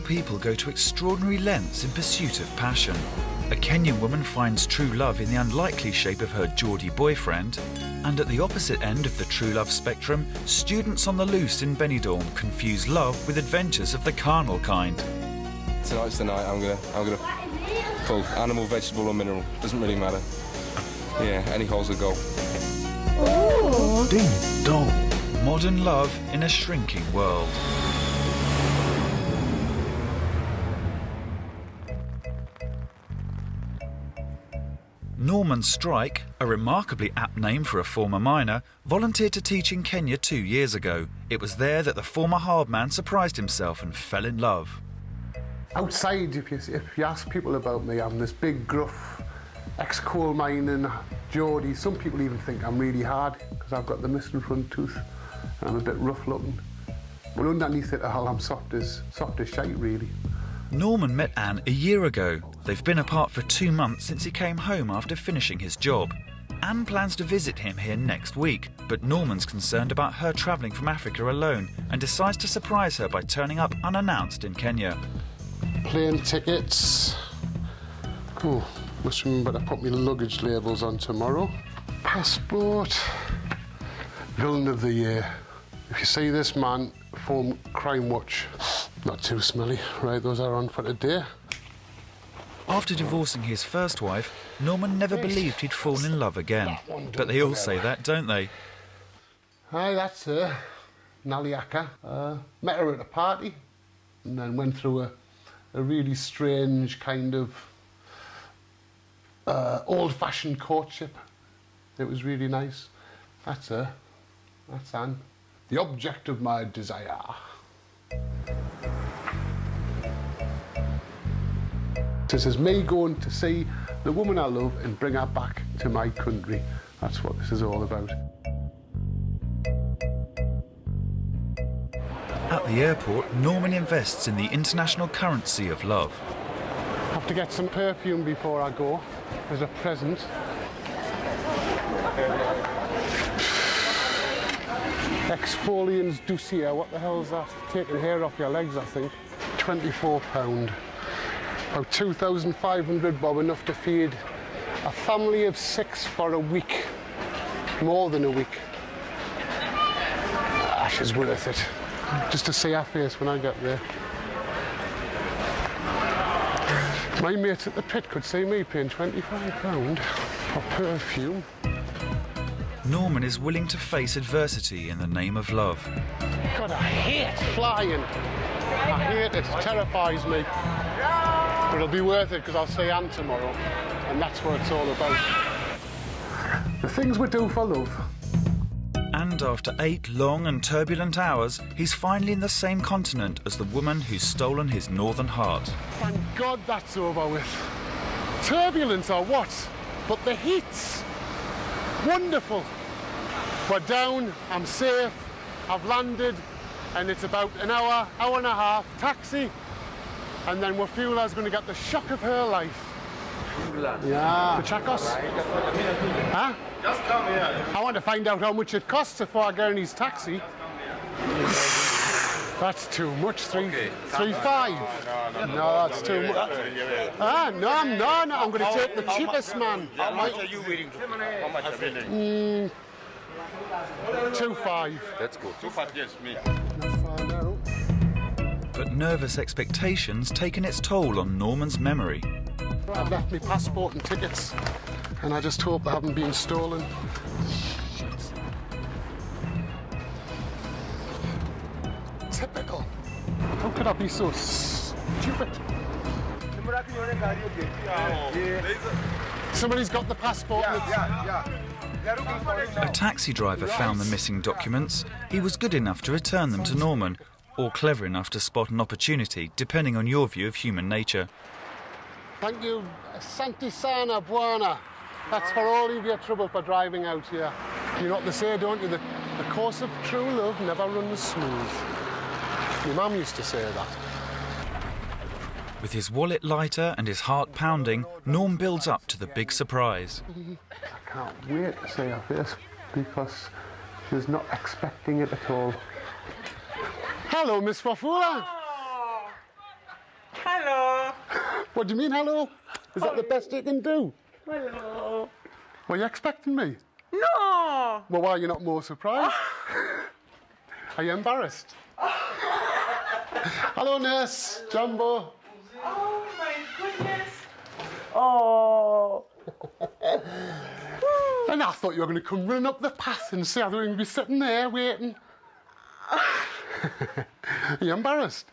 people go to extraordinary lengths in pursuit of passion. A Kenyan woman finds true love in the unlikely shape of her Geordie boyfriend, and at the opposite end of the true love spectrum, students on the loose in Benidorm confuse love with adventures of the carnal kind. Tonight's the night. I'm gonna pull animal, vegetable or mineral. Doesn't really matter. Yeah, any hole's a goal. Ooh. Ding dong. Modern love in a shrinking world. Norman Strike, a remarkably apt name for a former miner, volunteered to teach in Kenya 2 years ago. It was there that the former hard man surprised himself and fell in love. Outside, if you ask people about me, I'm this big, gruff, ex-coal mining Geordie. Some people even think I'm really hard because I've got the missing front tooth and I'm a bit rough looking. But underneath it all, I'm soft as shite, really. Norman met Anne a year ago. They've been apart for 2 months since he came home after finishing his job. Anne plans to visit him here next week, but Norman's concerned about her travelling from Africa alone and decides to surprise her by turning up unannounced in Kenya. Plane tickets. Oh, must remember to put my luggage labels on tomorrow. Passport. Villain of the year. If you see this man, form Crime Watch. Not too smelly. Right, those are on for today. After divorcing his first wife, Norman never believed he'd fall in love again. But they all say that, don't they? Hi, that's her. Naliaka. Met her at a party and then went through a really strange kind of old-fashioned courtship. It was really nice. That's her. That's Anne. The object of my desire. This is me going to see the woman I love and bring her back to my country. That's what this is all about. At the airport, Norman invests in the international currency of love. I have to get some perfume before I go as a present. Exfoliants Doucier, what the hell's that? Taking hair off your legs, I think. £24. About 2,500 bob, enough to feed a family of 6 for a week. More than a week. Ah, she's worth it. Just to see her face when I get there. My mate at the pit could see me paying £25 for perfume. Norman is willing to face adversity in the name of love. God, I hate flying. I hate it. It terrifies me. But it'll be worth it because I'll see Anne tomorrow. And that's what it's all about. The things we do for love. And after 8 long and turbulent hours, he's finally in the same continent as the woman who's stolen his northern heart. Thank God that's over with. Turbulence or what? But the heat's wonderful. We're down, I'm safe, I've landed, and it's about an hour, hour and a half, taxi, and then Wafula's going to get the shock of her life. Yeah. The Chacos? Huh? Just come here. I want to find out how much it costs before I get in his taxi. That's too much. 3.5. No, that's too much. Ah, no, I'm not. I'm going to take the cheapest man. How much are you willing to? How much are you willing? 2.5. That's good. 2.5, yes, me. But nervous expectations taken its toll on Norman's memory. I've left my passport and tickets, and I just hope they haven't been stolen. Typical. How could I be so stupid? Somebody's got the passport. A taxi driver found the missing documents. He was good enough to return them to Norman, or clever enough to spot an opportunity, depending on your view of human nature. Thank you, Santisana Buana. That's for all of your trouble for driving out here. You know what they say, don't you? The course of true love never runs smooth. My mum used to say that. With his wallet lighter and his heart pounding, Norm builds up to the big surprise. I can't wait to see her face because she's not expecting it at all. Hello, Miss Wafula. Hello. What do you mean, hello? Is that the best you can do? Hello. Were you expecting me? No. Well, why are you not more surprised? Are you embarrassed? Hello, nurse. Jumbo. Oh, my goodness. Oh. And I thought you were going to come running up the path and see. I thought you were going to be sitting there waiting. Are you embarrassed?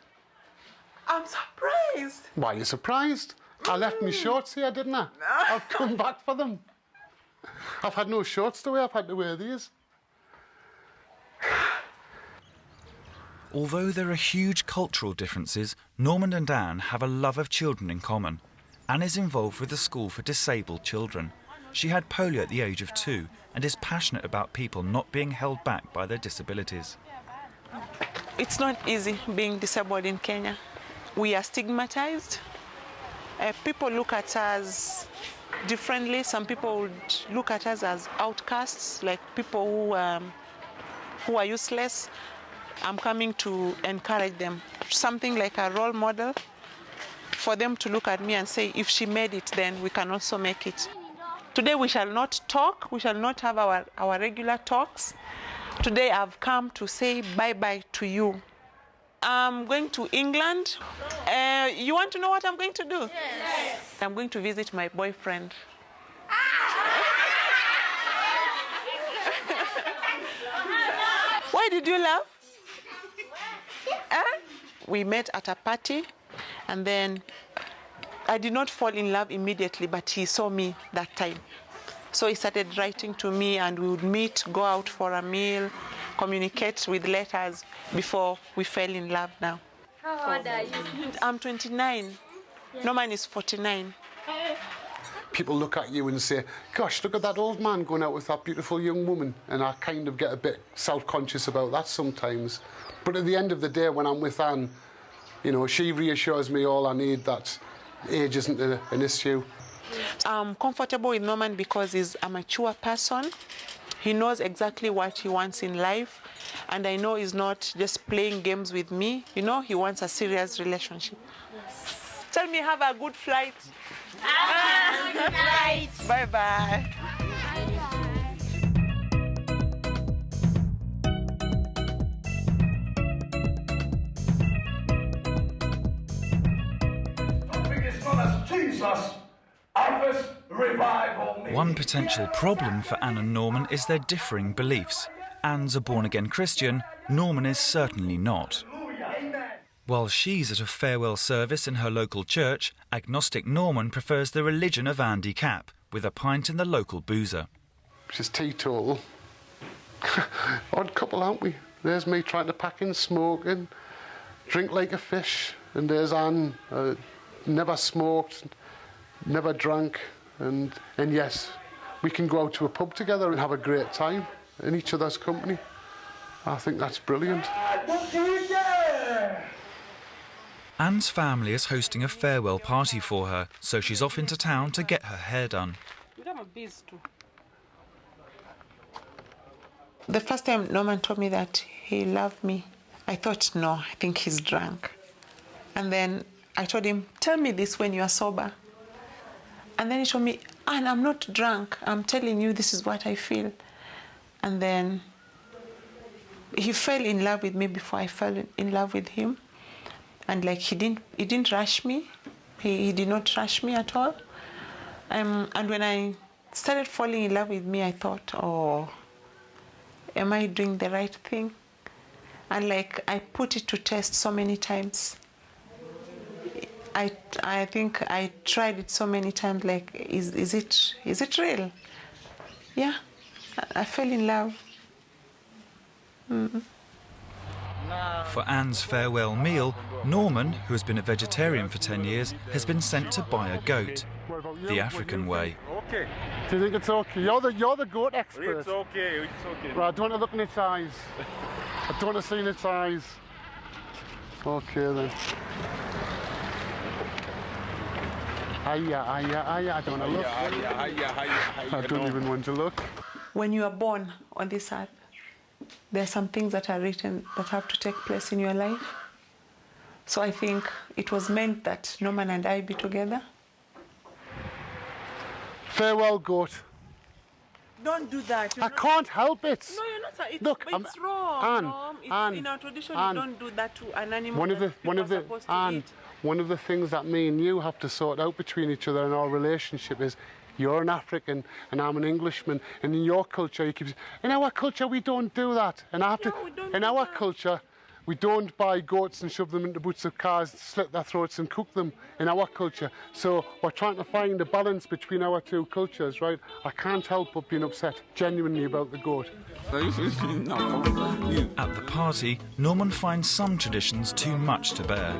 I'm surprised. Why are you surprised? I left my shorts here, didn't I? I've come back for them. I've had no shorts to wear. I've had to wear these. Although there are huge cultural differences, Norman and Anne have a love of children in common. Anne is involved with the school for disabled children. She had polio at the age of 2 and is passionate about people not being held back by their disabilities. It's not easy being disabled in Kenya. We are stigmatized. People look at us differently. Some people would look at us as outcasts, like people who are useless. I'm coming to encourage them. Something like a role model for them to look at me and say, if she made it, then we can also make it. Today we shall not talk. We shall not have our regular talks. Today I've come to say bye-bye to you. I'm going to England. You want to know what I'm going to do? Yes. I'm going to visit my boyfriend. Why did you laugh? We met at a party, and then I did not fall in love immediately, but he saw me that time. So he started writing to me, and we would meet, go out for a meal, communicate with letters before we fell in love now. How old are you? I'm 29. Yeah. Norman is 49. People look at you and say, gosh, look at that old man going out with that beautiful young woman. And I kind of get a bit self-conscious about that sometimes. But at the end of the day, when I'm with Anne, you know, she reassures me all I need, that age isn't an issue. I'm comfortable with Norman because he's a mature person. He knows exactly what he wants in life. And I know he's not just playing games with me. You know, he wants a serious relationship. Yes. Tell me, have a good flight. Have a good flight. Bye-bye. One potential problem for Anne and Norman is their differing beliefs. Anne's a born-again Christian, Norman is certainly not. While she's at a farewell service in her local church, agnostic Norman prefers the religion of Andy Capp, with a pint in the local boozer. She's teetotal. Odd couple, aren't we? There's me trying to pack in smoking, drink like a fish, and there's Anne, never smoked, never drank, and yes, we can go out to a pub together and have a great time in each other's company. I think that's brilliant. Anne's family is hosting a farewell party for her, so she's off into town to get her hair done. The first time Norman told me that he loved me, I thought, no, I think he's drunk. And then I told him, tell me this when you are sober. And then he told me, Anne, I'm not drunk. I'm telling you, this is what I feel. And then he fell in love with me before I fell in love with him. And like he didn't rush me. He did not rush me at all. And when I started falling in love with me, I thought, oh, am I doing the right thing? And like I put it to test so many times. I think I tried it so many times, like, is it real? Yeah, I fell in love. For Anne's farewell meal, Norman, who has been a vegetarian for 10 years, has been sent to buy a goat, the African way. Okay. Do you think it's okay? You're the goat expert. It's okay, it's okay. Well, I don't want to look in its eyes. I don't want to see in its eyes. Okay then. Hiya, I don't want to look. I don't even want to look. When you are born on this earth, there are some things that are written that have to take place in your life. So I think it was meant that Norman and I be together. Farewell, goat. Don't do that. I can't help it. No, you're not. It's, Look, it's wrong. Anne, Norm. Anne, in our tradition, Anne. you don't do that to an animal. One of the eat. One of the things that me and you have to sort out between each other in our relationship is you're an African and I'm an Englishman, and in your culture you keep saying, in our culture we don't do that. And I have to, in our culture we don't buy goats and shove them into boots of cars, slit their throats and cook them in our culture. So we're trying to find a balance between our two cultures, right? I can't help but being upset genuinely about the goat. At the party, Norman finds some traditions too much to bear.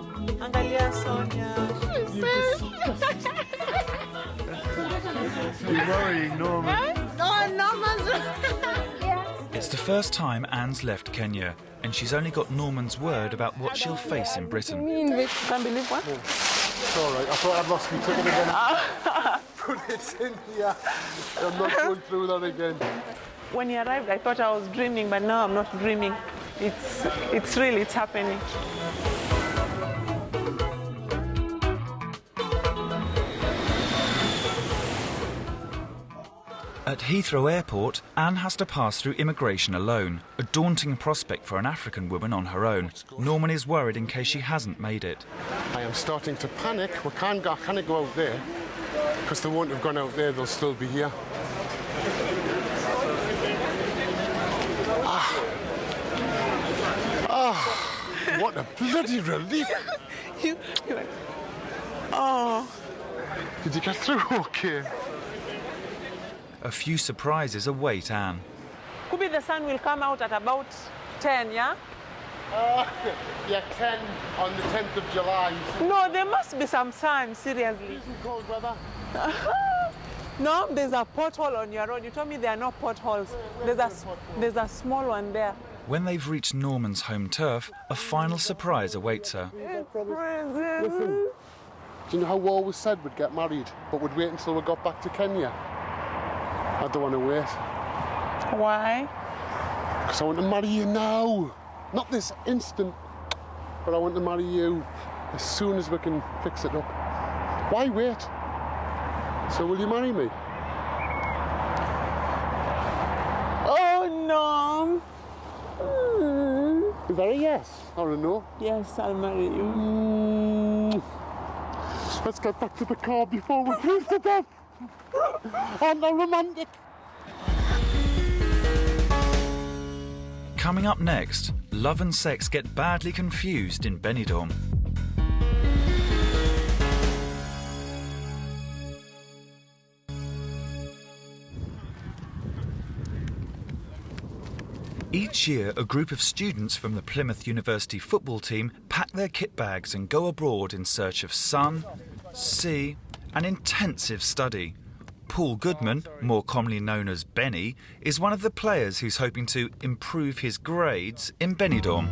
You're worrying, Norman. It's the first time Anne's left Kenya, and she's only got Norman's word about what she'll face in Britain. Can't believe what? It's all right. I thought I'd lost my ticket again. Put it in here. I'm not going through that again. When he arrived, I thought I was dreaming, but now I'm not dreaming. It's really, it's happening. At Heathrow Airport, Anne has to pass through immigration alone, a daunting prospect for an African woman on her own. Norman is worried in case she hasn't made it. I am starting to panic. I can't go out there, because they won't have gone out there, they'll still be here. What a bloody relief! Oh. Did you get through okay? A few surprises await Anne. Could be the sun will come out at about 10, yeah? Yeah, 10 on the 10th of July. No, there must be some sun, seriously. Freezing cold weather. No, there's a pothole on your road. You told me there are no potholes. There's a small one there. When they've reached Norman's home turf, a final surprise awaits her. Listen, do you know how we always said we'd get married, but we'd wait until we got back to Kenya? I don't want to wait. Why? Because I want to marry you now. Not this instant, but I want to marry you as soon as we can fix it up. Why wait? So will you marry me? Oh, no. Is that a yes or a no? Yes, I'll marry you. Let's get back to the car before we freeze to death. I'm not romantic. Coming up next, love and sex get badly confused in Benidorm. Each year, a group of students from the Plymouth University football team pack their kit bags and go abroad in search of sun, sea, and intensive study. Paul Goodman, more commonly known as Benny, is one of the players who's hoping to improve his grades in Benidorm.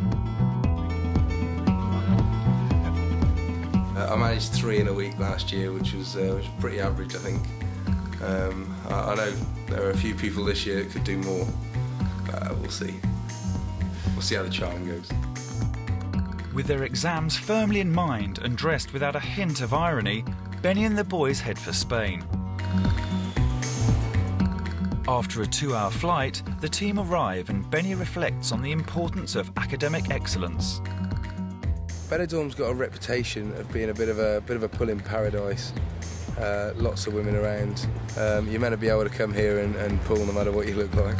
I managed 3 in a week last year, which was pretty average, I think. I know there are a few people this year that could do more. We'll see. We'll see how the charm goes. With their exams firmly in mind and dressed without a hint of irony, Benny and the boys head for Spain. After a 2-hour flight, the team arrive and Benny reflects on the importance of academic excellence. Benidorm's got a reputation of being a bit of a pull-in paradise. Lots of women around. You're meant to be able to come here and pull no matter what you look like.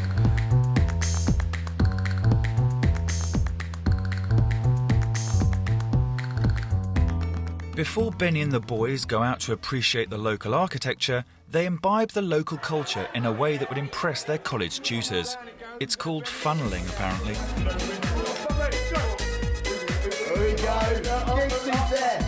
Before Benny and the boys go out to appreciate the local architecture, they imbibe the local culture in a way that would impress their college tutors. It's called funneling, apparently. Here we go. This is it.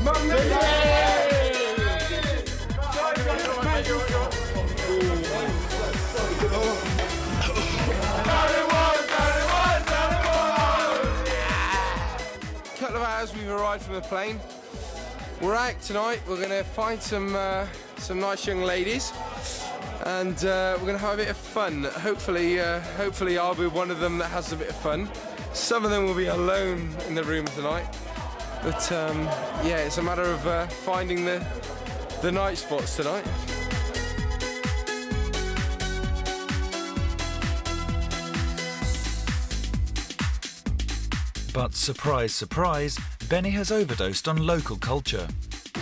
Couple of hours we've arrived from the plane. We're out tonight. We're going to find some nice young ladies, and we're going to have a bit of fun. Hopefully I'll be one of them that has a bit of fun. Some of them will be alone in the room tonight, But yeah, it's a matter of finding the night spots tonight. But surprise, surprise, Benny has overdosed on local culture.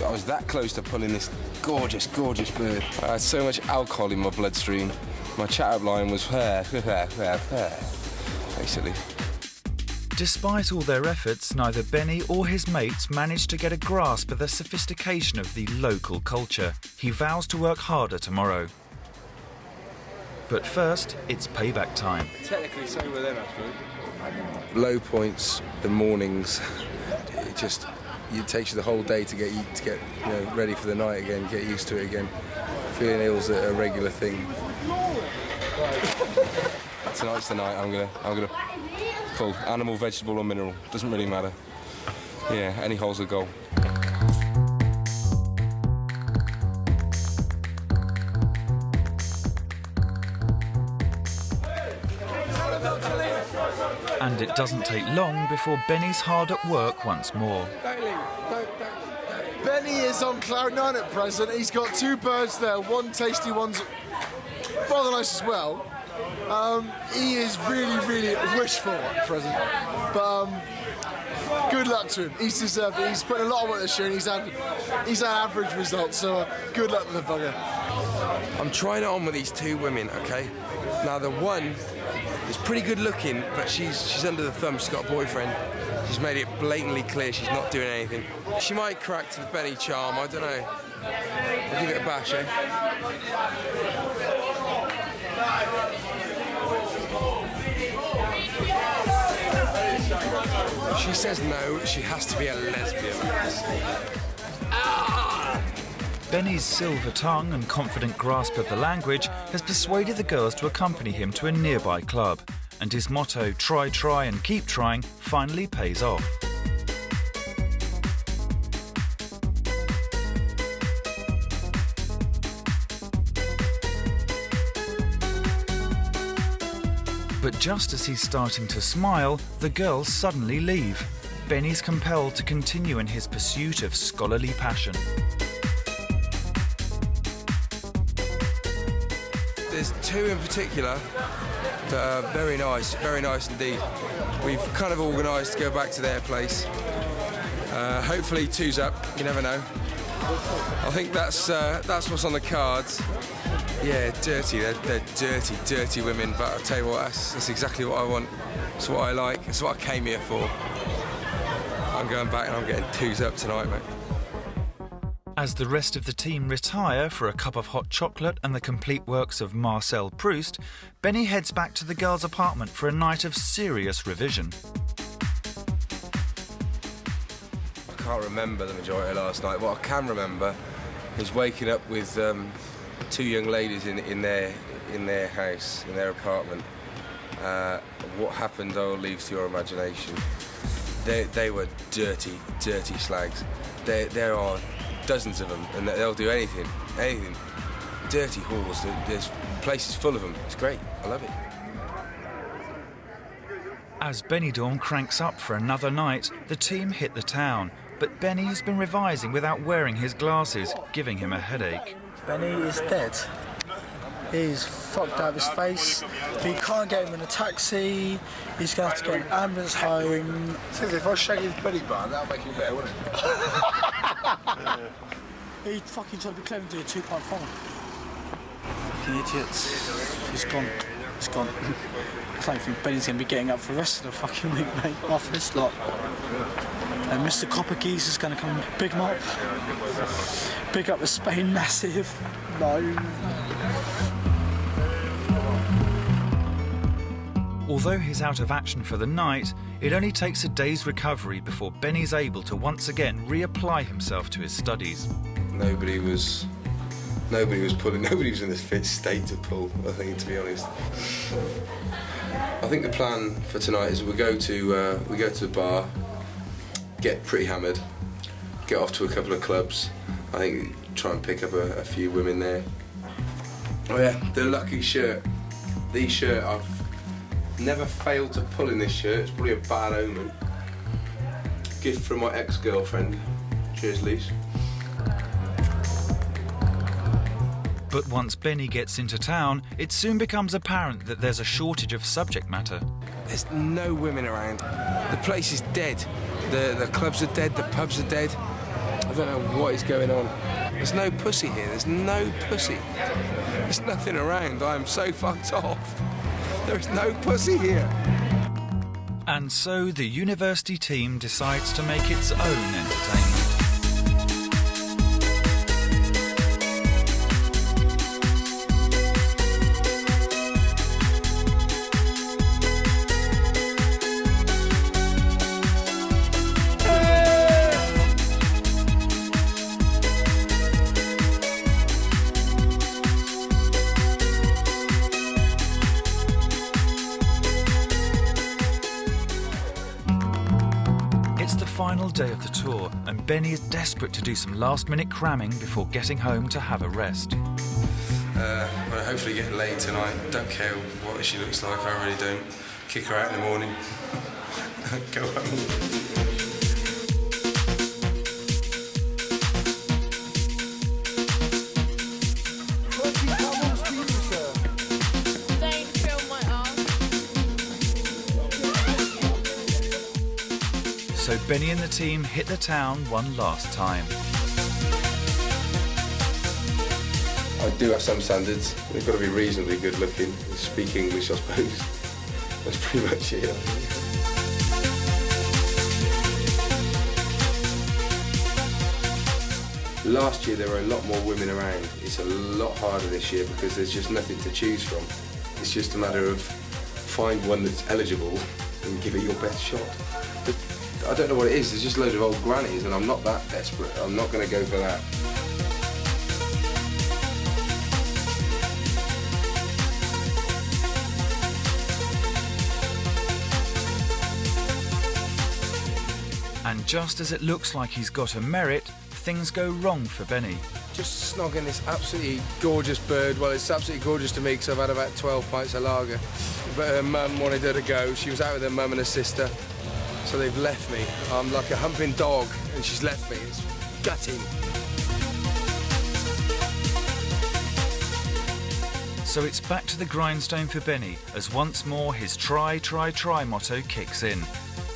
I was that close to pulling this gorgeous, gorgeous bird. I had so much alcohol in my bloodstream. My chat-up line was basically. Despite all their efforts, neither Benny or his mates managed to get a grasp of the sophistication of the local culture. He vows to work harder tomorrow. But first, it's payback time. Technically sober then, actually. Low points, the mornings, it takes you the whole day to get ready for the night again, get used to it again. Feeling ill's a regular thing. Tonight's the night. I'm gonna pull animal, vegetable or mineral. Doesn't really matter. Yeah, any hole's a goal. And it doesn't take long before Benny's hard at work once more. Benny is on cloud nine at present. He's got 2 birds there. One tasty, one's rather nice as well. He is really wishful at present. But good luck to him. He's deserved it. He's put a lot of work this year and he's had average results, so good luck to the bugger. I'm trying it on with these 2 women, okay? Now the one is pretty good looking, but she's under the thumb. She's got a boyfriend. She's made it blatantly clear she's not doing anything. She might crack to the Benny charm, I don't know. I'll give it a bash, eh? She says no, she has to be a lesbian. Benny's silver tongue and confident grasp of the language has persuaded the girls to accompany him to a nearby club, and his motto, try and keep trying, finally pays off. But just as he's starting to smile, the girls suddenly leave. Benny's compelled to continue in his pursuit of scholarly passion. There's 2 in particular that are very nice indeed. We've kind of organised to go back to their place. Hopefully 2's up, you never know. I think that's what's on the cards. Yeah, dirty, they're dirty women, but I'll tell you what, that's exactly what I want. It's what I like, it's what I came here for. I'm going back and I'm getting 2's up tonight, mate. As the rest of the team retire for a cup of hot chocolate and the complete works of Marcel Proust, Benny heads back to the girls' apartment for a night of serious revision. I can't remember the majority of last night. What I can remember is waking up with 2 young ladies in their house, in their apartment. What happened, though, leaves to your imagination. They were dirty slags. There are dozens of them, and they'll do anything. Dirty whores. There's places full of them. It's great. I love it. As Benidorm cranks up for another night, the team hit the town, but Benny has been revising without wearing his glasses, giving him a headache. Benny is dead. He's fucked out of his face. We can't get him in a taxi. He's going to have to get an ambulance home. If I shake his belly button, that'll make him better, wouldn't it? He fucking tried to be clever and do a 2.5. Fucking idiots. He's gone. He's gone. I don't think Benny's going to be getting up for the rest of the fucking week, mate, after this lot. And Mr. Copper Geese is going to come and big him up. Big up the Spain massive. No. Although he's out of action for the night, it only takes a day's recovery before Benny's able to once again reapply himself to his studies. Nobody was in a fit state to pull, I think, to be honest. I think the plan for tonight is we go to the bar, get pretty hammered, get off to a couple of clubs. I think try and pick up a few women there. Oh yeah, the lucky shirt. The shirt, I've never failed to pull in this shirt. It's probably a bad omen. Gift from my ex-girlfriend. Cheers, Lise. But once Benny gets into town, it soon becomes apparent that there's a shortage of subject matter. There's no women around. The place is dead. The clubs are dead, the pubs are dead. I don't know what is going on. There's no pussy here, there's no pussy. There's nothing around, I'm so fucked off. There is no pussy here. And so the university team decides to make its own entertainment. Final day of the tour, and Benny is desperate to do some last-minute cramming before getting home to have a rest. Well, hopefully get laid tonight. Don't care what she looks like, I really don't. Kick her out in the morning. Go home. So Benny and the team hit the town one last time. I do have some standards. They've got to be reasonably good looking, speak English, I suppose. That's pretty much it. Last year there were a lot more women around. It's a lot harder this year because there's just nothing to choose from. It's just a matter of find one that's eligible and give it your best shot. But I don't know what it is, there's just loads of old grannies and I'm not that desperate. I'm not going to go for that. And just as it looks like he's got a merit, things go wrong for Benny. Just snogging this absolutely gorgeous bird. Well, it's absolutely gorgeous to me because I've had about 12 pints of lager. But her mum wanted her to go. She was out with her mum and her sister. So they've left me. I'm like a humping dog and she's left me. It's gutting. So it's back to the grindstone for Benny as once more his try, try, try motto kicks in.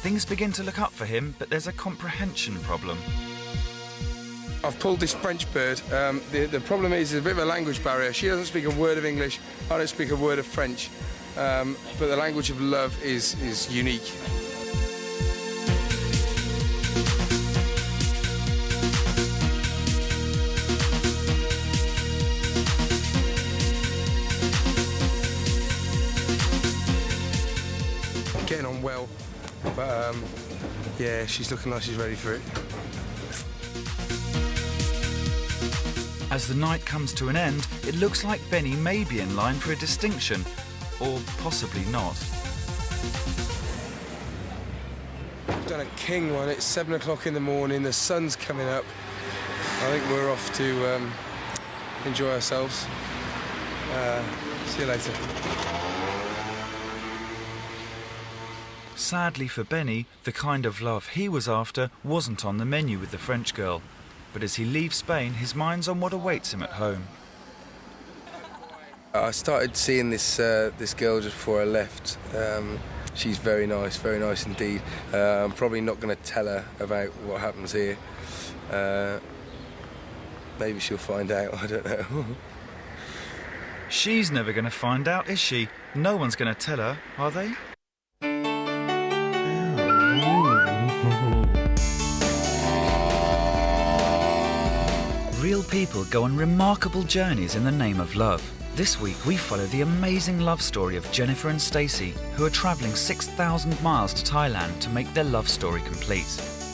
Things begin to look up for him, but there's a comprehension problem. I've pulled this French bird. The problem is there's a bit of a language barrier. She doesn't speak a word of English. I don't speak a word of French. But the language of love is unique. Getting on well, but yeah, she's looking like she's ready for it. As the night comes to an end, it looks like Benny may be in line for a distinction, or possibly not. I've done a king one. It's 7 o'clock in the morning, the sun's coming up. I think we're off to enjoy ourselves. See you later. Sadly for Benny, the kind of love he was after wasn't on the menu with the French girl. But as he leaves Spain, his mind's on what awaits him at home. I started seeing this girl just before I left. She's very nice indeed. I'm probably not going to tell her about what happens here. Maybe she'll find out, I don't know. She's never going to find out, is she? No one's going to tell her, are they? Real people go on remarkable journeys in the name of love. This week we follow the amazing love story of Jennifer and Stacey, who are travelling 6,000 miles to Thailand to make their love story complete.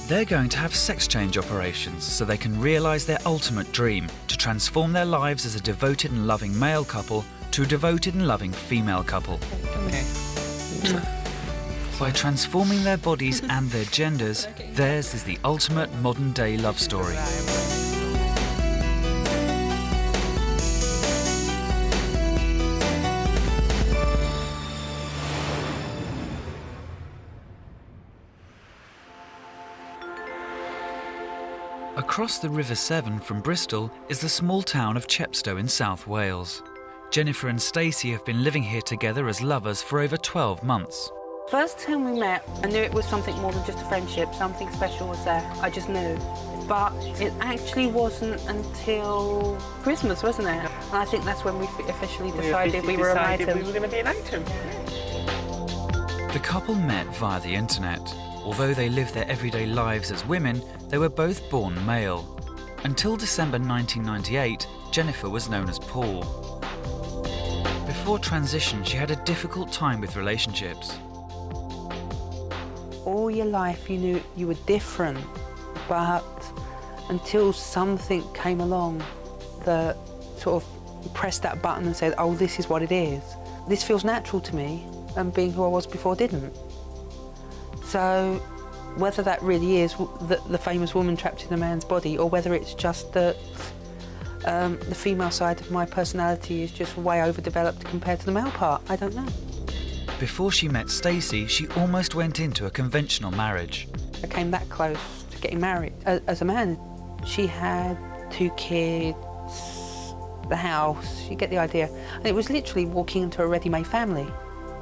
They're going to have sex change operations so they can realise their ultimate dream, to transform their lives as a devoted and loving male couple to a devoted and loving female couple. Come here. By transforming their bodies and their genders, theirs is the ultimate modern-day love story. Across the River Severn from Bristol is the small town of Chepstow in South Wales. Jennifer and Stacey have been living here together as lovers for over 12 months. First time we met, I knew it was something more than just a friendship. Something special was there. I just knew. But it actually wasn't until Christmas, wasn't it? And I think that's when we officially decided we were an item. We were going to be an item. The couple met via the internet. Although they lived their everyday lives as women, they were both born male. Until December 1998, Jennifer was known as Paul. Before transition, she had a difficult time with relationships. All your life you knew you were different, but until something came along that sort of pressed that button and said, oh, this is what it is. This feels natural to me, and being who I was before didn't. So whether that really is the famous woman trapped in a man's body, or whether it's just that the female side of my personality is just way overdeveloped compared to the male part, I don't know. Before she met Stacey, she almost went into a conventional marriage. I came that close to getting married as a man. She had 2 kids, the house, you get the idea. And it was literally walking into a ready-made family.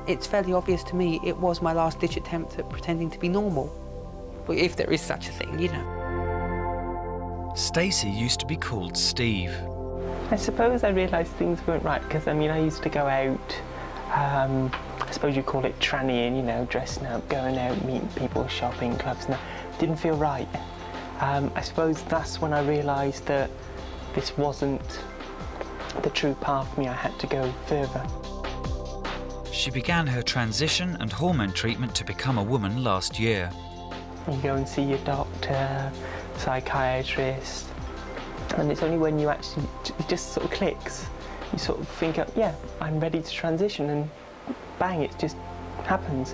It's fairly obvious to me it was my last-ditch attempt at pretending to be normal. If there is such a thing, you know. Stacey used to be called Steve. I suppose I realised things weren't right because, I mean, I used to go out, I suppose you call it trannying, you know, dressing up, going out, meeting people, shopping, clubs, and that didn't feel right. I suppose that's when I realised that this wasn't the true path for me. I had to go further. She began her transition and hormone treatment to become a woman last year. You go and see your doctor, psychiatrist, and it's only when you actually, it just sort of clicks. You sort of think, yeah, I'm ready to transition, and bang, it just happens.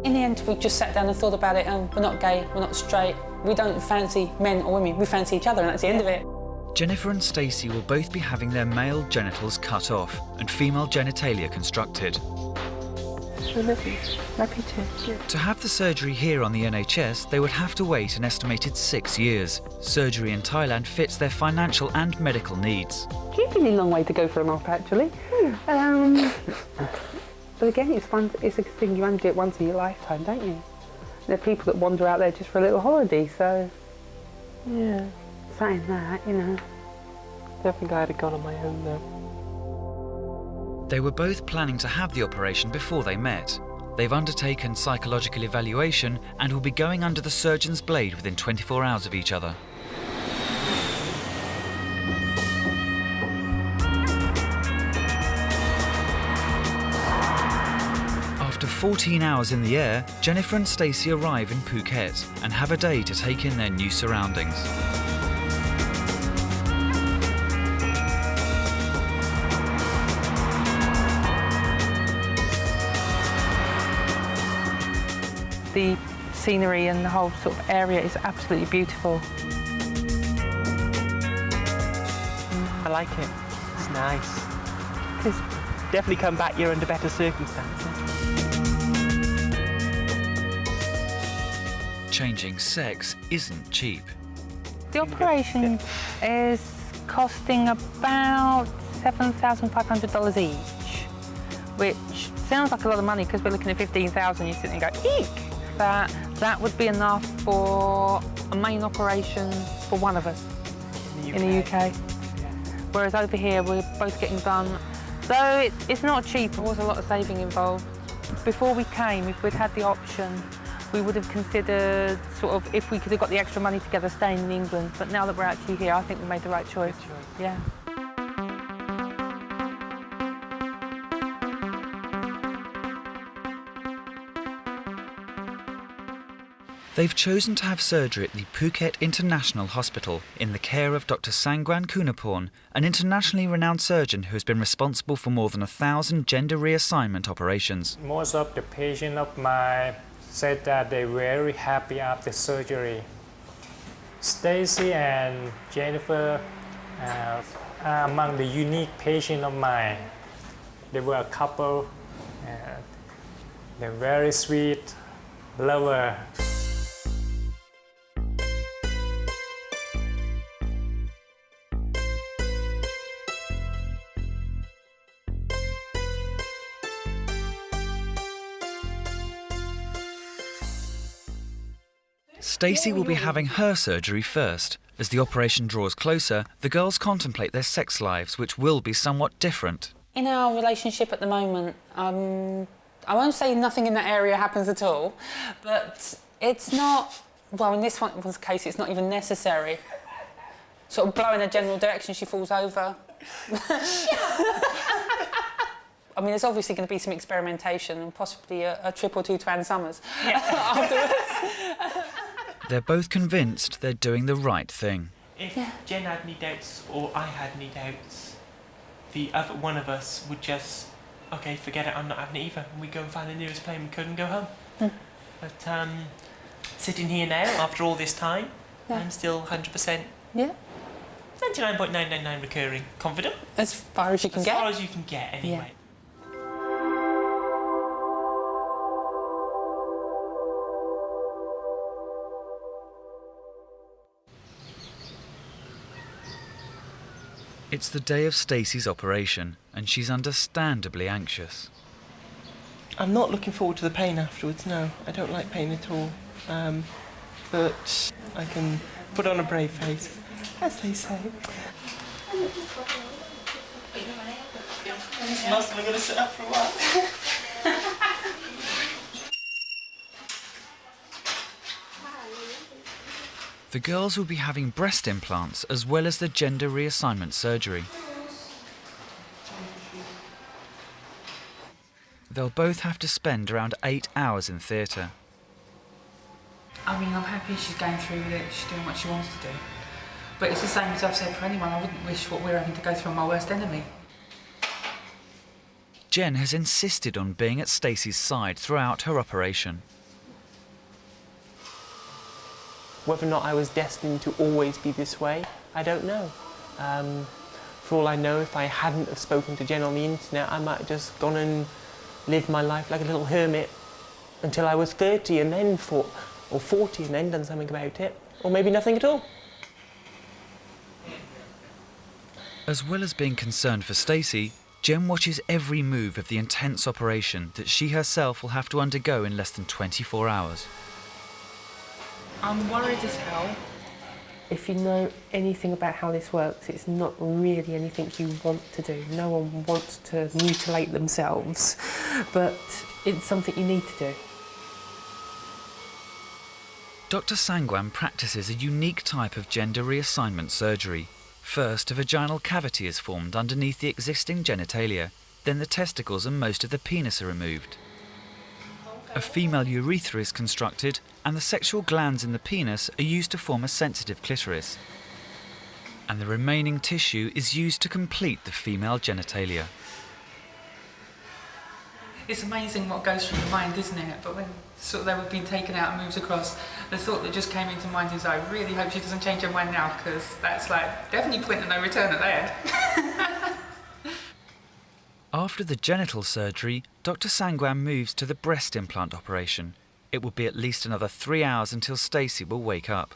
In the end, we just sat down and thought about it, and we're not gay, we're not straight, we don't fancy men or women, we fancy each other, and that's the end of it. Jennifer and Stacey will both be having their male genitals cut off and female genitalia constructed. Happy to. To have the surgery here on the NHS, they would have to wait an estimated 6 years. Surgery in Thailand fits their financial and medical needs. It's a really long way to go for a mop, actually. But again, it's fun. It's a thing you only do it once in your lifetime, don't you? There are people that wander out there just for a little holiday, so yeah. Saying that, you know. I think I had a gone on my own though. They were both planning to have the operation before they met. They've undertaken psychological evaluation and will be going under the surgeon's blade within 24 hours of each other. After 14 hours in the air, Jennifer and Stacey arrive in Phuket and have a day to take in their new surroundings. The scenery and the whole sort of area is absolutely beautiful. I like it. It's nice. Because definitely come back here under better circumstances. Changing sex isn't cheap. The operation is costing about $7,500 each, which sounds like a lot of money because we're looking at 15,000. You sit there and go, eek! That would be enough for a main operation for one of us in the UK. Yeah. Whereas over here, we're both getting done. Though it's not cheap, there was a lot of saving involved. Before we came, if we'd had the option, we would have considered sort of, if we could have got the extra money together, staying in England. But now that we're actually here, I think we made the right choice. Yeah. They've chosen to have surgery at the Phuket International Hospital in the care of Dr. Sangwan Kunaporn, an internationally renowned surgeon who has been responsible for more than 1,000 gender reassignment operations. Most of the patients of mine said that they're very happy after surgery. Stacey and Jennifer are among the unique patients of mine. They were a couple. They're very sweet, lover. Stacey will be having her surgery first. As the operation draws closer, the girls contemplate their sex lives, which will be somewhat different. In our relationship at the moment, I won't say nothing in that area happens at all, but it's not, well, in this one's case, it's not even necessary. Sort of blow in a general direction, she falls over. I mean, there's obviously going to be some experimentation and possibly a trip or two to Ann Summers afterwards. They're both convinced they're doing the right thing. If Jen had any doubts or I had any doubts, the other one of us would just, OK, forget it, I'm not having it either. And we'd go and find the nearest plane we could and go home. But sitting here now, after all this time, I'm still 100%. Yeah. 99.999 recurring confident. As far as you can get. As far as you can get, anyway. It's the day of Stacey's operation, and she's understandably anxious. I'm not looking forward to the pain afterwards, no. I don't like pain at all. But I can put on a brave face, as they say. This muscle, I'm going to sit up for a while. The girls will be having breast implants as well as the gender reassignment surgery. They'll both have to spend around 8 hours in theatre. I mean, I'm happy she's going through it, she's doing what she wants to do. But it's the same as I've said for anyone, I wouldn't wish what we're having to go through on my worst enemy. Jen has insisted on being at Stacey's side throughout her operation. Whether or not I was destined to always be this way, I don't know. For all I know, if I hadn't have spoken to Jen on the internet, I might have just gone and lived my life like a little hermit until I was 30 and then or 40 and then done something about it. Or maybe nothing at all. As well as being concerned for Stacey, Jen watches every move of the intense operation that she herself will have to undergo in less than 24 hours. I'm worried as hell. If you know anything about how this works, it's not really anything you want to do. No one wants to mutilate themselves, but it's something you need to do. Dr. Sangwan practices a unique type of gender reassignment surgery. First, a vaginal cavity is formed underneath the existing genitalia, then the testicles and most of the penis are removed. A female urethra is constructed, and the sexual glands in the penis are used to form a sensitive clitoris. And the remaining tissue is used to complete the female genitalia. It's amazing what goes through your mind, isn't it? But when sort of they were being taken out and moves across, the thought that just came into mind is, I really hope she doesn't change her mind now, because that's like definitely point of no return at there. After the genital surgery, Dr. Sangwan moves to the breast implant operation. It will be at least another 3 hours until Stacey will wake up.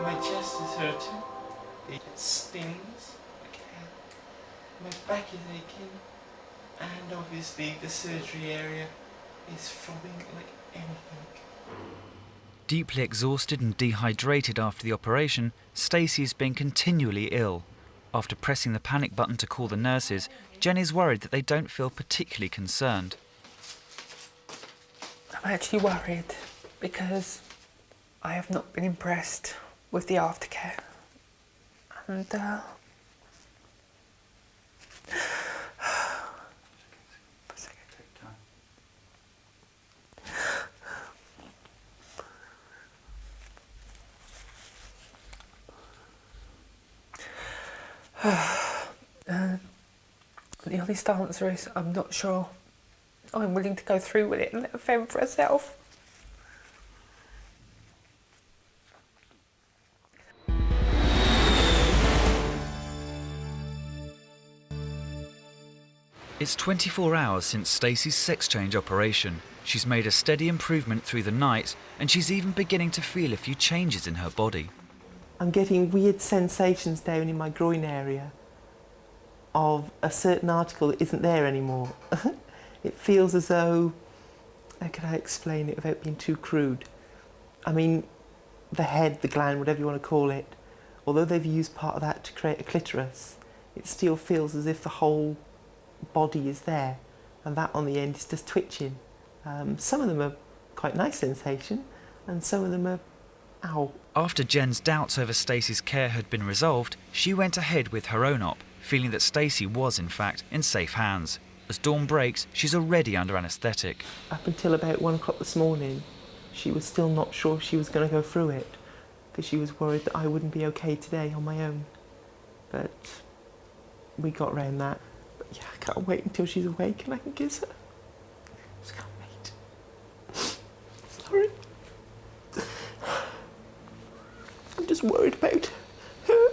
My chest is hurting. It stings. My back is aching. And obviously the surgery area is throbbing like anything. Deeply exhausted and dehydrated after the operation, Stacey has been continually ill. After pressing the panic button to call the nurses, Jen is worried that they don't feel particularly concerned. I'm actually worried because I have not been impressed with the aftercare. And the honest answer is I'm not sure. I'm willing to go through with it and let her fend for herself. It's 24 hours since Stacey's sex change operation. She's made a steady improvement through the night, and she's even beginning to feel a few changes in her body. I'm getting weird sensations down in my groin area of a certain article that isn't there anymore. It feels as though, how can I explain it without being too crude? I mean, the head, the gland, whatever you want to call it, although they've used part of that to create a clitoris, it still feels as if the whole body is there, and that on the end is just twitching. Some of them are quite nice sensation, and some of them are ow. After Jen's doubts over Stacey's care had been resolved, she went ahead with her own op, feeling that Stacey was in fact in safe hands. As dawn breaks, she's already under anaesthetic. Up until about 1 o'clock this morning, she was still not sure if she was going to go through it, because she was worried that I wouldn't be okay today on my own. But we got round that. But yeah, I can't wait until she's awake and I can kiss her. Just can't wait. Sorry. I'm just worried about her.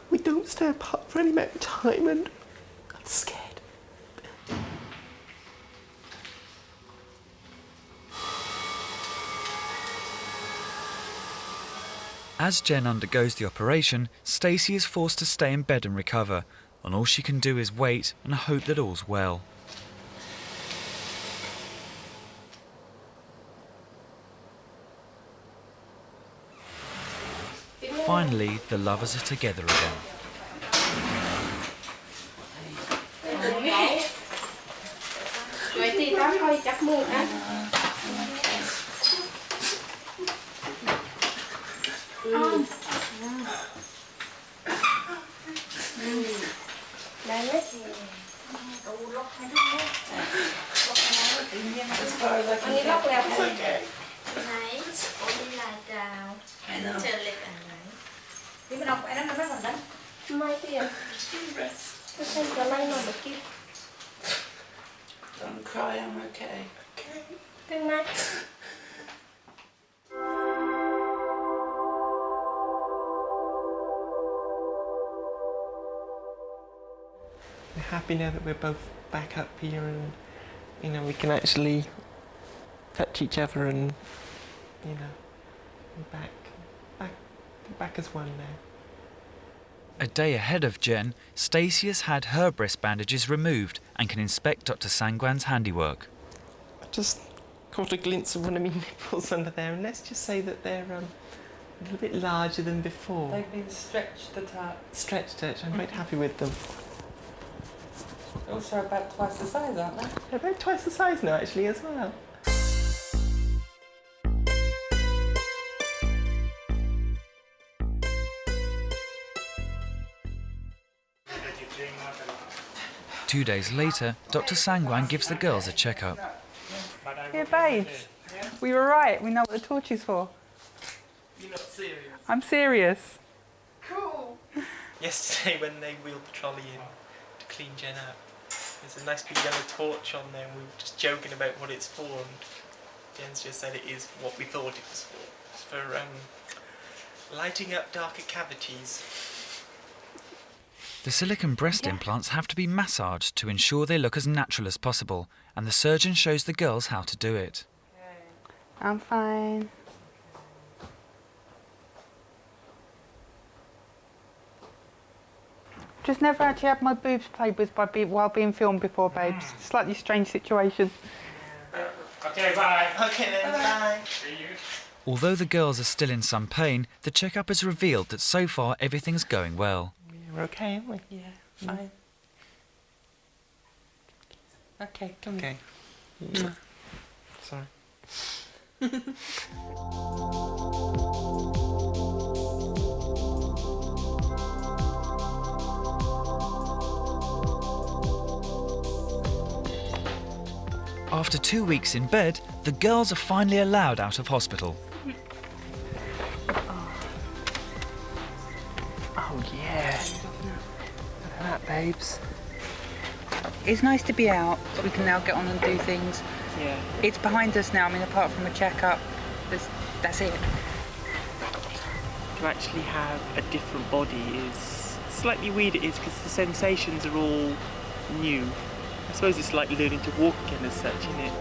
We don't stay apart for any amount of time, and I'm scared. As Jen undergoes the operation, Stacey is forced to stay in bed and recover, and all she can do is wait and hope that all's well. Finally, the lovers are together again. Don't cry, I'm okay. We're happy now that we're both back up here, and you know, we can actually touch each other, and you know, we're back as one now. A day ahead of Jen, Stacey has had her breast bandages removed and can inspect Dr. Sangwan's handiwork. I just caught a glimpse of one of my nipples under there, and let's just say that they're a little bit larger than before. They've been stretched a touch. Stretched a touch. I'm quite happy with them. Also about twice the size, aren't they? They're about twice the size now, actually, as well. Two days later, Dr. Sangwan gives the girls a checkup. Yeah, babes, we were right. We know what the torch is for. You're not serious? I'm serious. Cool. Yesterday, when they wheeled the trolley in to clean Jen out, there's a nice big yellow torch on there, and we were just joking about what it's for, and Jen's just said it is what we thought it was for. It's for lighting up darker cavities. The silicone breast implants have to be massaged to ensure they look as natural as possible, and the surgeon shows the girls how to do it. I'm fine. Just never actually had my boobs played with while being filmed before, babes. Slightly strange situation. Okay, bye. Okay then, bye. See you. Although the girls are still in some pain, the checkup has revealed that so far everything's going well. We're okay, aren't we? Yeah, fine. Okay, come on. Okay. Sorry. After 2 weeks in bed, the girls are finally allowed out of hospital. Oh yeah. Look at that, babes. It's nice to be out, so we can now get on and do things. Yeah. It's behind us now. I mean, apart from a checkup, that's it. To actually have a different body is slightly weird. It is because the sensations are all new. I suppose it's like learning to walk again as such, isn't it?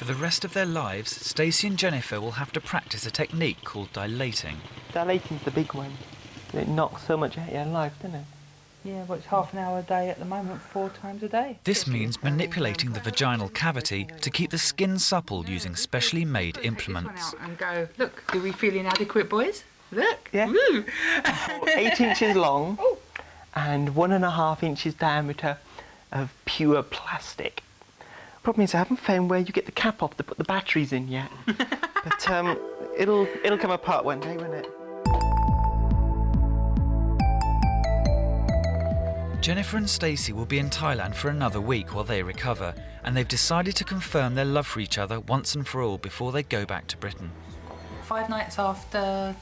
For the rest of their lives, Stacey and Jennifer will have to practice a technique called dilating. Dilating's the big one. It knocks so much out of your life, doesn't it? Yeah, well, it's half an hour a day at the moment, 4 times a day. This means manipulating the vaginal cavity to keep the skin supple using specially made implements. And go, look, do we feel inadequate, boys? Look. Yeah. Woo. 8 inches long and 1.5 inches diameter of pure plastic. Problem is I haven't found where you get the cap off to put the batteries in yet. But it'll come apart one day, won't it? Jennifer and Stacey will be in Thailand for another week while they recover, and they've decided to confirm their love for each other once and for all before they go back to Britain. 5 nights after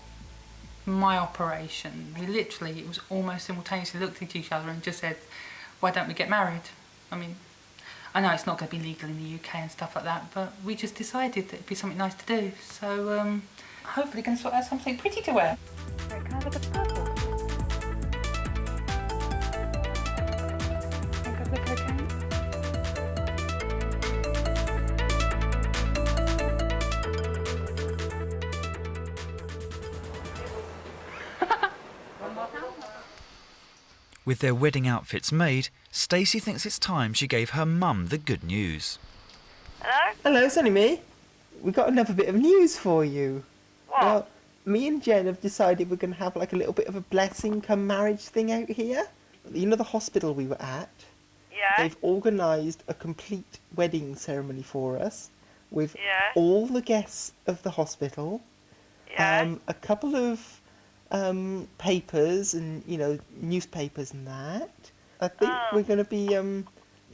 my operation, it was almost simultaneously looked at each other and just said, why don't we get married? I mean, I know it's not going to be legal in the UK and stuff like that, but we just decided that it'd be something nice to do. So hopefully we can sort out something pretty to wear. Can I look at the purple? Think I look okay? With their wedding outfits made, Stacey thinks it's time she gave her mum the good news. Hello? Hello, it's only me. We've got another bit of news for you. What? Well, me and Jen have decided we're going to have like a little bit of a blessing come marriage thing out here. You know the hospital we were at? Yeah. They've organised a complete wedding ceremony for us with Yeah. all the guests of the hospital. Yeah. A couple of papers and, you know, newspapers and that. I think we're going to be a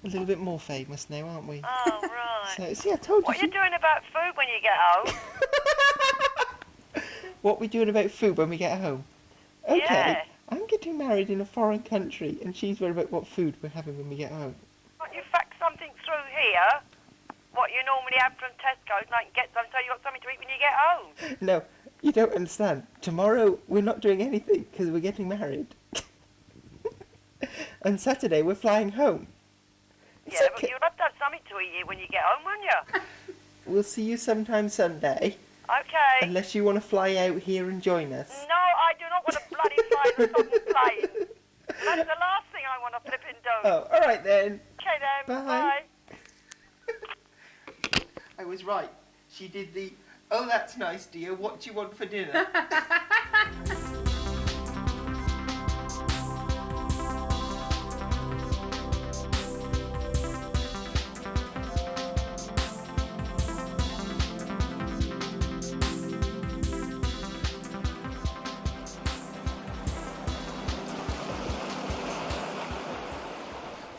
little bit more famous now, aren't we? Oh, right. So, see, I told you. What are you doing about food when you get home? What we're doing about food when we get home? Okay, Yeah. I'm getting married in a foreign country and she's worried about what food we're having when we get home. Can't you fax something through here? What you normally have from Tesco's, and I can get some so you got something to eat when you get home. No, you don't understand. Tomorrow we're not doing anything because we're getting married. And Saturday we're flying home. Yeah, but you'll have to have something to eat here when you get home, won't you? We'll see you sometime Sunday. Okay. Unless you want to fly out here and join us. No, I do not want to bloody fly in a fucking plane. That's the last thing I want to flipping do. Oh, all right then. Okay then, Bye. I was right. She did the, oh, that's nice, dear. What do you want for dinner?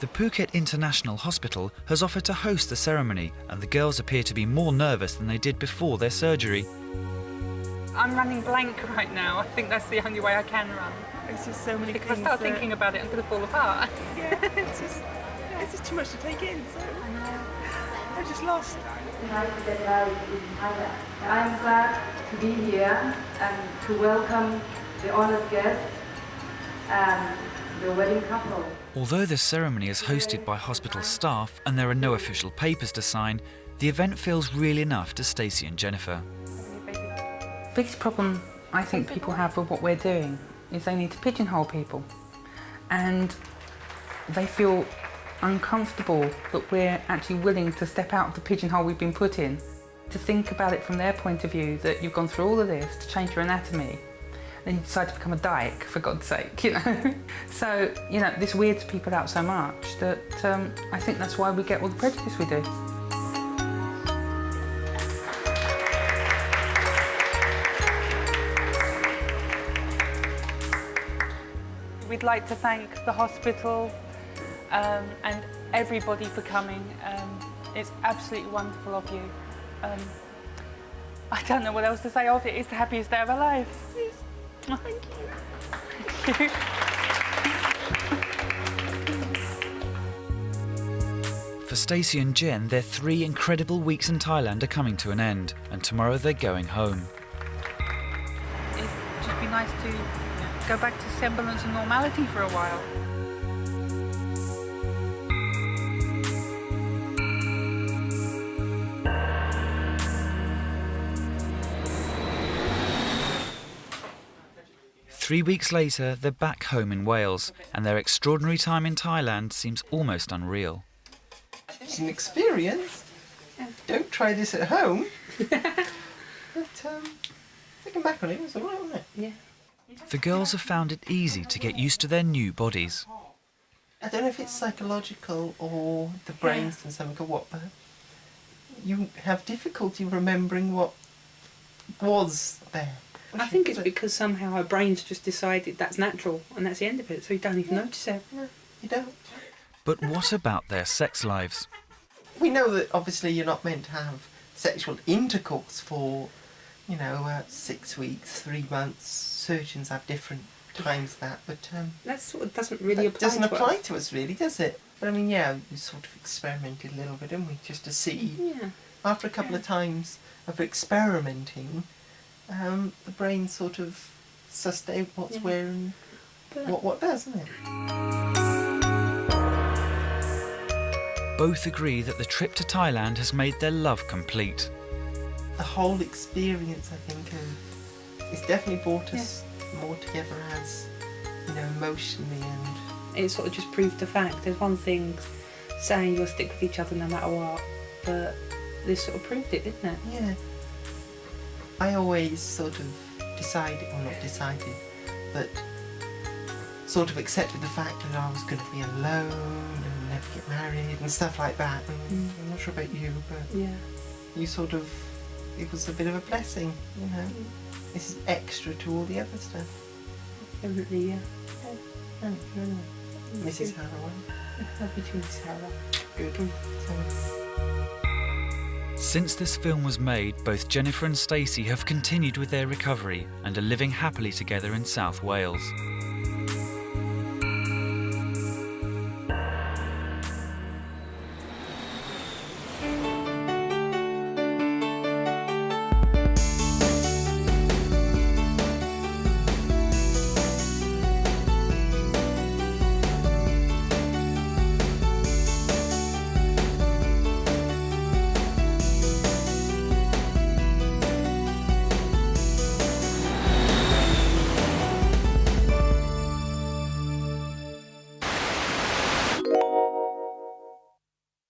The Phuket International Hospital has offered to host the ceremony, and the girls appear to be more nervous than they did before their surgery. I'm running blank right now. I think that's the only way I can run. It's just so many Because things. if I start thinking about it, I'm going to fall apart. Yeah, it's just too much to take in. So I'm just lost. I'm glad to be here and to welcome the honoured guests and the wedding couple. Although the ceremony is hosted by hospital staff and there are no official papers to sign, the event feels real enough to Stacey and Jennifer. The biggest problem I think people have with what we're doing is they need to pigeonhole people. And they feel uncomfortable that we're actually willing to step out of the pigeonhole we've been put in. To think about it from their point of view, that you've gone through all of this to change your anatomy, and you decide to become a dyke, for God's sake, you know. So, you know, this weirds people out so much that I think that's why we get all the prejudice we do. We'd like to thank the hospital and everybody for coming. It's absolutely wonderful of you. I don't know what else to say of it. It's the happiest day of our lives. Thank you. Thank you. For Stacey and Jen, their 3 incredible weeks in Thailand are coming to an end, and tomorrow they're going home. It'd just be nice to go back to semblance of normality for a while. 3 weeks later, they're back home in Wales, and their extraordinary time in Thailand seems almost unreal. It's an experience. Don't try this at home. But looking back on it, it was alright, wasn't it? Yeah. The girls have found it easy to get used to their new bodies. I don't know if it's psychological or the brain's done something or what, but you have difficulty remembering what was there. I think it's because somehow our brains just decided that's natural and that's the end of it, so you don't even notice it. No, you don't. But what about their sex lives? We know that obviously you're not meant to have sexual intercourse for, 6 weeks, 3 months. Surgeons have different times that, but that sort of doesn't really apply. Doesn't apply to us really, does it? But I mean, yeah, we sort of experimented a little bit, didn't we, just to see. Yeah. After a couple of times of experimenting, the brain sort of sussed out what's where and what does, doesn't it? Both agree that the trip to Thailand has made their love complete. The whole experience, I think, it's definitely brought us more together as, emotionally, and it sort of just proved the fact. There's one thing saying you'll stick with each other no matter what, but this sort of proved it, didn't it? Yeah. I always sort of decided, or not decided, but sort of accepted the fact that I was going to be alone and never get married and stuff like that. And I'm not sure about you, but you sort of, it was a bit of a blessing, This is extra to all the other stuff. Definitely, yeah. Mrs. Haraway. Love you too, Mrs. Haraway. Good. Since this film was made, both Jennifer and Stacey have continued with their recovery and are living happily together in South Wales.